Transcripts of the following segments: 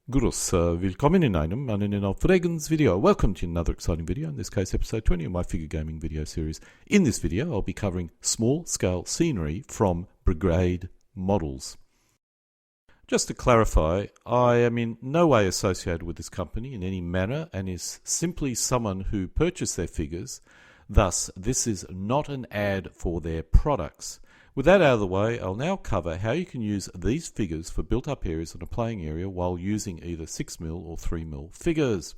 Grüß, willkommen in einem Fregens video. Welcome to another exciting video, in this case episode 20 of my figure gaming video series. In this video I'll be covering small scale scenery from Brigade models. Just to clarify, I am in no way associated with this company in any manner and is simply someone who purchased their figures. Thus, this is not an ad for their products. With that out of the way, I'll now cover how you can use these figures for built-up areas in a playing area while using either 6mm or 3mm figures.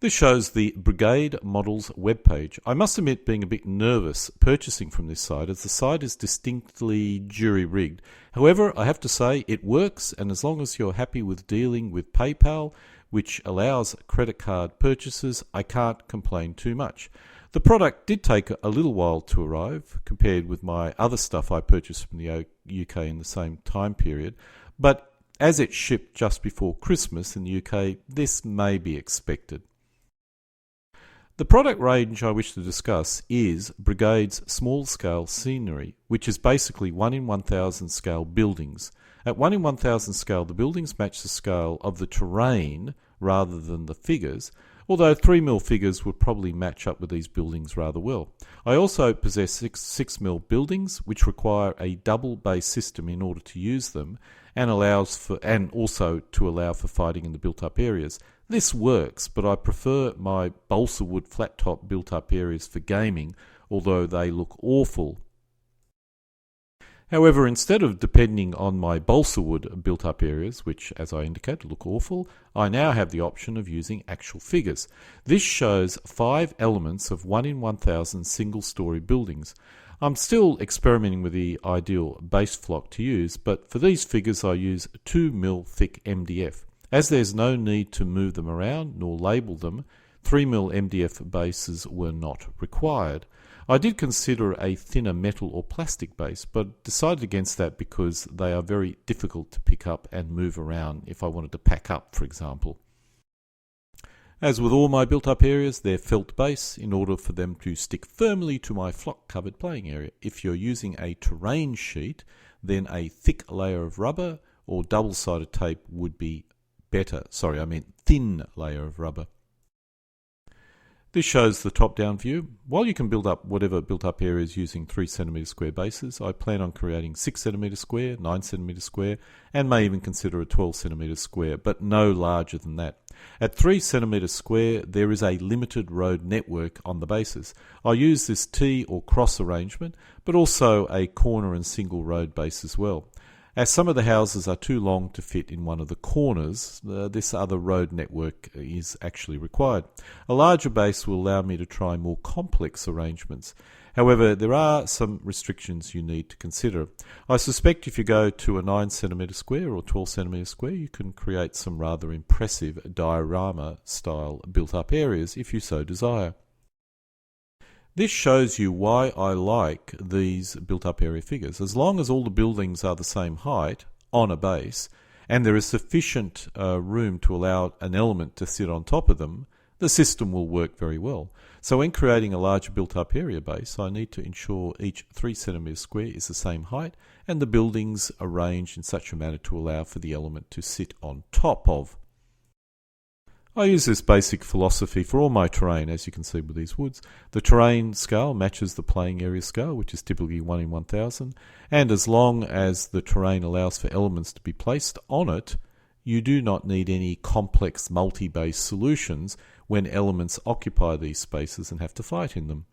This shows the Brigade Models webpage. I must admit being a bit nervous purchasing from this site, as the site is distinctly jury-rigged. However, I have to say it works, and as long as you're happy with dealing with PayPal, which allows credit card purchases, I can't complain too much. The product did take a little while to arrive compared with my other stuff I purchased from the UK in the same time period, but as it shipped just before Christmas in the UK, this may be expected. The product range I wish to discuss is Brigade's small scale scenery, which is basically 1 in 1000 scale buildings. At 1 in 1000 scale, the buildings match the scale of the terrain rather than the figures, although 3mm figures would probably match up with these buildings rather well. I also possess 6mm buildings, which require a double base system in order to use them, and also to allow for fighting in the built-up areas. This works, but I prefer my balsa wood flat-top built-up areas for gaming, although they look awful. However, instead of depending on my balsa wood built-up areas, which, as I indicated, look awful, I now have the option of using actual figures. This shows 5 elements of 1 in 1000 single-story buildings. I'm still experimenting with the ideal base flock to use, but for these figures I use 2mm thick MDF. As there's no need to move them around nor label them, 3mm MDF bases were not required. I did consider a thinner metal or plastic base, but decided against that because they are very difficult to pick up and move around if I wanted to pack up, for example. As with all my built-up areas, they're felt base in order for them to stick firmly to my flock-covered playing area. If you're using a terrain sheet, then a thick layer of rubber or double-sided tape would be better. Sorry, I meant thin layer of rubber. This shows the top-down view. While you can build up whatever built-up areas using 3cm square bases, I plan on creating 6cm square, 9cm square, and may even consider a 12cm square, but no larger than that. At 3cm square, there is a limited road network on the bases. I use this T or cross arrangement, but also a corner and single road base as well. As some of the houses are too long to fit in one of the corners, this other road network is actually required. A larger base will allow me to try more complex arrangements. However, there are some restrictions you need to consider. I suspect if you go to a 9cm square or 12cm square, you can create some rather impressive diorama-style built-up areas if you so desire. This shows you why I like these built-up area figures. As long as all the buildings are the same height on a base, and there is sufficient room to allow an element to sit on top of them, the system will work very well. So when creating a larger built-up area base, I need to ensure each 3cm square is the same height, and the buildings arranged in such a manner to allow for the element to sit on top of. I use this basic philosophy for all my terrain, as you can see with these woods. The terrain scale matches the playing area scale, which is typically 1 in 1000, and as long as the terrain allows for elements to be placed on it, you do not need any complex multi-base solutions when elements occupy these spaces and have to fight in them.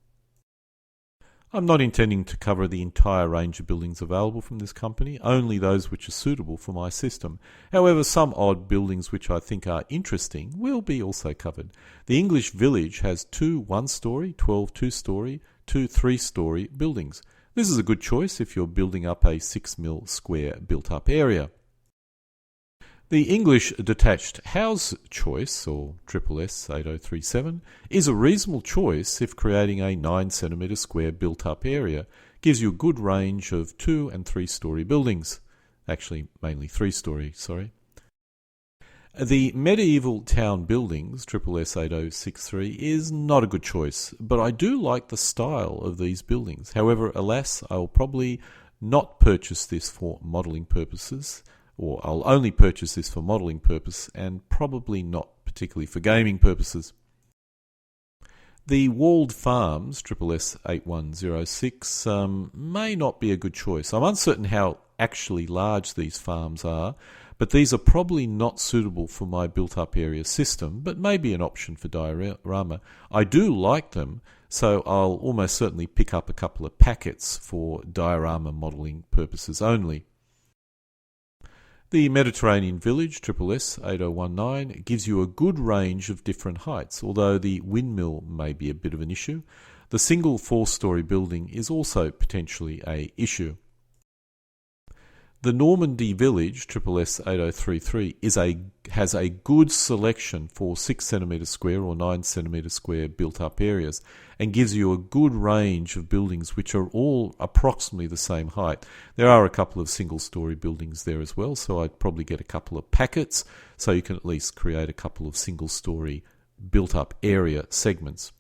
I'm not intending to cover the entire range of buildings available from this company, only those which are suitable for my system. However, some odd buildings which I think are interesting will be also covered. The English Village has 2 one-storey, 12 two-storey, 2 three-storey buildings. This is a good choice if you're building up a 6mm square built-up area. The English Detached House choice, or s3e20, is a reasonable choice if creating a 9cm square built-up area. Gives you a good range of 2 and 3-storey buildings. Actually, mainly 3-storey, sorry. The Medieval Town Buildings, s3e2063, is not a good choice, but I do like the style of these buildings. However, alas, I will probably not purchase this for modelling purposes. or I'll only purchase this for modelling purpose and probably not particularly for gaming purposes. The walled farms, s3e20, may not be a good choice. I'm uncertain how actually large these farms are, but these are probably not suitable for my built-up area system, but may be an option for diorama. I do like them, so I'll almost certainly pick up a couple of packets for diorama modelling purposes only. The Mediterranean Village, s3e20, gives you a good range of different heights, although the windmill may be a bit of an issue. The single 4-storey building is also potentially an issue. The Normandy Village, s3e2033, has a good selection for 6 cm square or 9 cm square built-up areas and gives you a good range of buildings which are all approximately the same height. There are a couple of single-storey buildings there as well, so I'd probably get a couple of packets so you can at least create a couple of single-storey built-up area segments.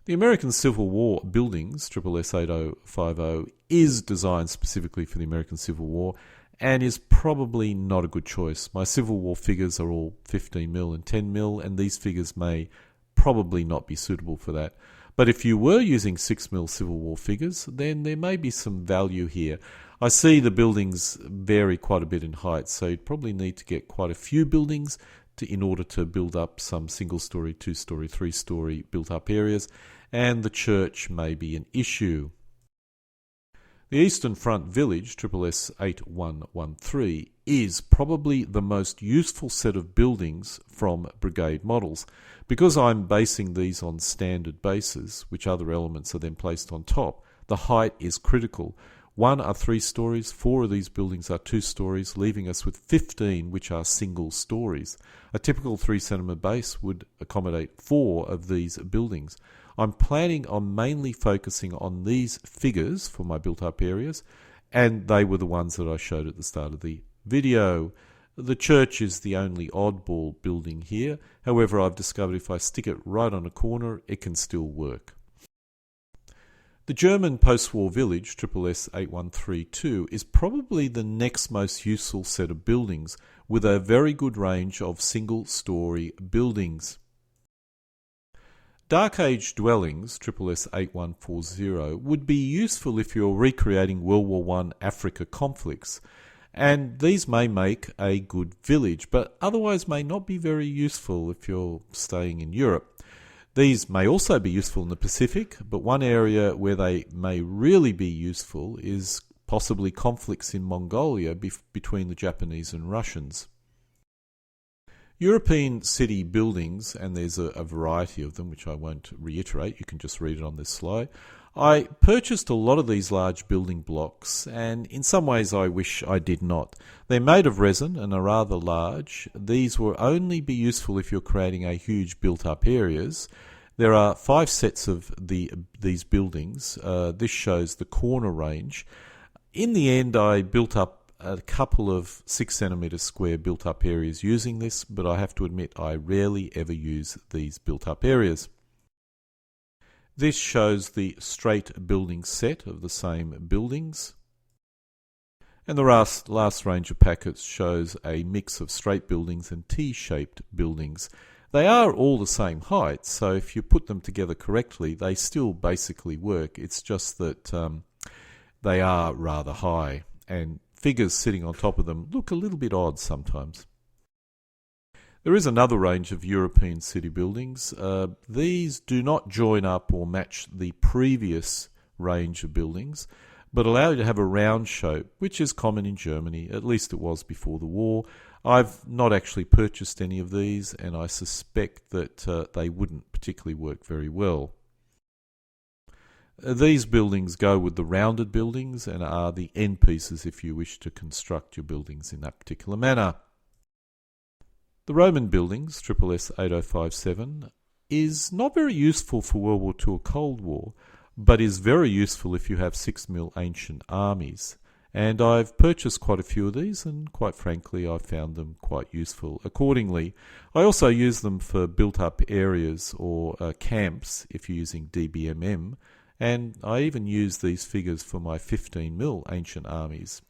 The American Civil War buildings, s3e8050, is designed specifically for the American Civil War and is probably not a good choice. My Civil War figures are all 15mm and 10mm, and these figures may probably not be suitable for that. But if you were using 6mm Civil War figures, then there may be some value here. I see the buildings vary quite a bit in height, so you'd probably need to get quite a few buildings in order to build up some single-storey, 2-storey, 3-storey built-up areas, and the church may be an issue. The Eastern Front Village, s3e8113, is probably the most useful set of buildings from Brigade models. Because I'm basing these on standard bases, which other elements are then placed on top, the height is critical. 1 are 3 stories, 4 of these buildings are 2 stories, leaving us with 15 which are single stories. A typical 3 cm base would accommodate 4 of these buildings. I'm planning on mainly focusing on these figures for my built-up areas, and they were the ones that I showed at the start of the video. The church is the only oddball building here. However, I've discovered if I stick it right on a corner, it can still work. The German post-war village, s3e8132, is probably the next most useful set of buildings, with a very good range of single-storey buildings. Dark Age dwellings, s3e8140, would be useful if you're recreating World War I Africa conflicts, and these may make a good village, but otherwise may not be very useful if you're staying in Europe. These may also be useful in the Pacific, but one area where they may really be useful is possibly conflicts in Mongolia between the Japanese and Russians. European city buildings, and there's a variety of them which I won't reiterate, you can just read it on this slide. I purchased a lot of these large building blocks, and in some ways I wish I did not. They're made of resin and are rather large. These will only be useful if you're creating a huge built-up areas. There are 5 sets of these buildings. This shows the corner range. In the end, I built up a couple of 6 cm square built-up areas using this, but I have to admit I rarely ever use these built-up areas. This shows the straight building set of the same buildings. And the last range of packets shows a mix of straight buildings and T-shaped buildings. They are all the same height, so if you put them together correctly, they still basically work. It's just that they are rather high, and figures sitting on top of them look a little bit odd sometimes. There is another range of European city buildings. These do not join up or match the previous range of buildings, but allow you to have a round shape, which is common in Germany, at least it was before the war. I've not actually purchased any of these, and I suspect that they wouldn't particularly work very well. These buildings go with the rounded buildings and are the end pieces if you wish to construct your buildings in that particular manner. The Roman buildings, s3e8057, is not very useful for World War II or Cold War, but is very useful if you have 6mm ancient armies. And I've purchased quite a few of these, and quite frankly I found them quite useful accordingly. I also use them for built-up areas or camps if you're using DBMM, and I even use these figures for my 15mm ancient armies.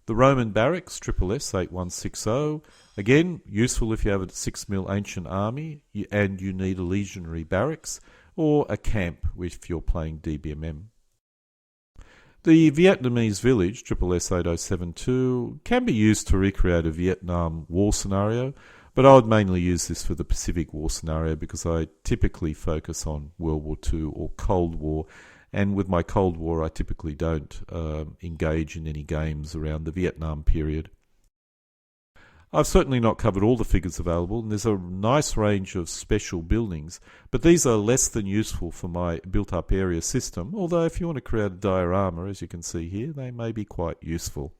The Roman barracks, s3e20. Again, useful if you have a 6mm ancient army and you need a legionary barracks, or a camp if you're playing DBMM. The Vietnamese village, s3e2072, can be used to recreate a Vietnam War scenario, but I would mainly use this for the Pacific War scenario because I typically focus on World War II or Cold War, and with my Cold War I typically don't engage in any games around the Vietnam period. I've certainly not covered all the figures available, and there's a nice range of special buildings, but these are less than useful for my built-up area system, although if you want to create a diorama, as you can see here, they may be quite useful.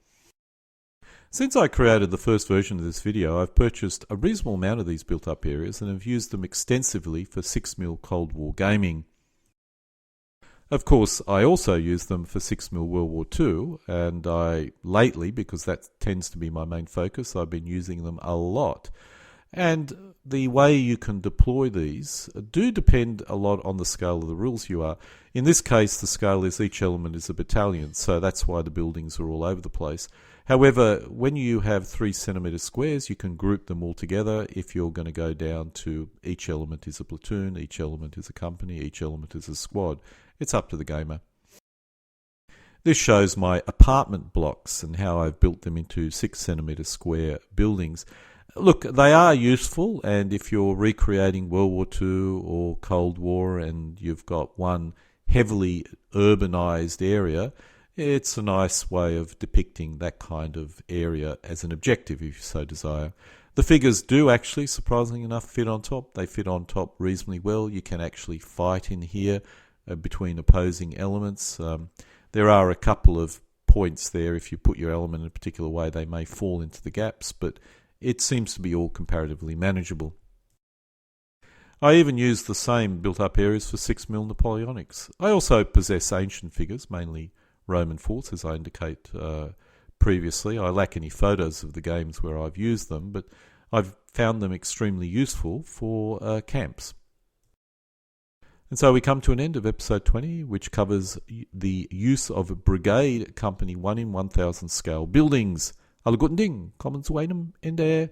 Since I created the first version of this video, I've purchased a reasonable amount of these built-up areas and have used them extensively for 6mm Cold War gaming. Of course, I also use them for 6mm World War II, and lately, because that tends to be my main focus, I've been using them a lot. And the way you can deploy these do depend a lot on the scale of the rules you are. In this case, the scale is each element is a battalion, so that's why the buildings are all over the place. However, when you have 3cm squares, you can group them all together if you're going to go down to each element is a platoon, each element is a company, each element is a squad. It's up to the gamer. This shows my apartment blocks and how I've built them into 6cm square buildings. Look, they are useful, and if you're recreating World War II or Cold War and you've got one heavily urbanized area, it's a nice way of depicting that kind of area as an objective if you so desire. The figures do actually, surprisingly enough, fit on top. They fit on top reasonably well. You can actually fight in here between opposing elements. There are a couple of points there. If you put your element in a particular way, they may fall into the gaps, but it seems to be all comparatively manageable. I even use the same built-up areas for 6mm Napoleonics. I also possess ancient figures, mainly Roman forts, as I indicate previously. I lack any photos of the games where I've used them, but I've found them extremely useful for camps. And so we come to an end of episode 20, which covers the use of Brigade Company 1 in 1000 scale buildings. Alle guten Ding, kommen zu einem Ende.